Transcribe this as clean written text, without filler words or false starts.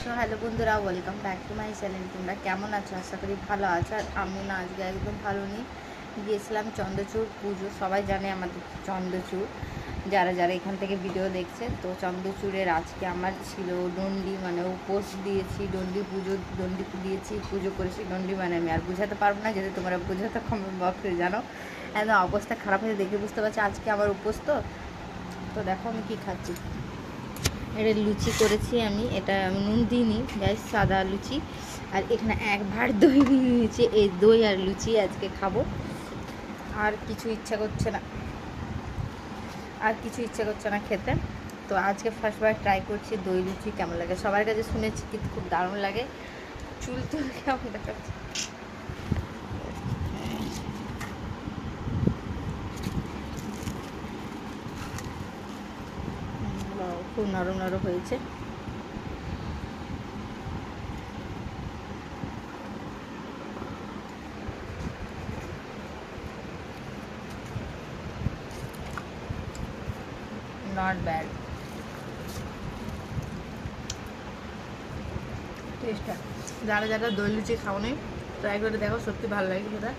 So hello বন্ধুরা, welcome back to my channel. তোমরা কেমন আছো? আশা করি ভালো আছো। আর আমি না আজকে একদম ভালো নেই। গিয়েছিলাম চন্দ্রচূড় পুজো। সবাই জানে আমাদের চন্দ্রচূড়, যারা যারা এখান থেকে ভিডিও দেখছে। তো চন্দ্রচূড়ের আজকে আমার ছিল ডন্ডি, মানে উপোস দিয়েছি, ডন্ডি পুজো, ডন্ডি দিয়েছি, পুজো করেছি ডন্ডি। মানে আমি আর বোঝাতে পারবো না, যদি তোমরা বোঝাতে কমেন্ট বক্সে জানো। একদম অবস্থা খারাপ হয়ে দেখে বুঝতে পারছি আজকে আমার উপোস। তো দেখো আমি কী খাচ্ছি। এটা লুচি করেছি আমি, এটা নুন দিইনি গাইস, সাদা লুচি। আর এখানে এক ভাঁড় দই নিয়ে নিয়েছি, এই দই আর লুচি আজকে খাবো। আর কিছু ইচ্ছা করছে না, খেতে। তো আজকে ফার্স্টবার ট্রাই করছি দই লুচি, কেমন লাগে। সবার কাছে শুনেছি কিন্তু খুব দারুণ লাগে। চুল তো কেমন দেখাচ্ছে, খুব নরম নরম হয়েছে। নট ব্যাড টেস্টটা। যারা যারা দই লুচি খাও নি ট্রাই করে দেখো, সত্যি ভালো লাগে সেটা।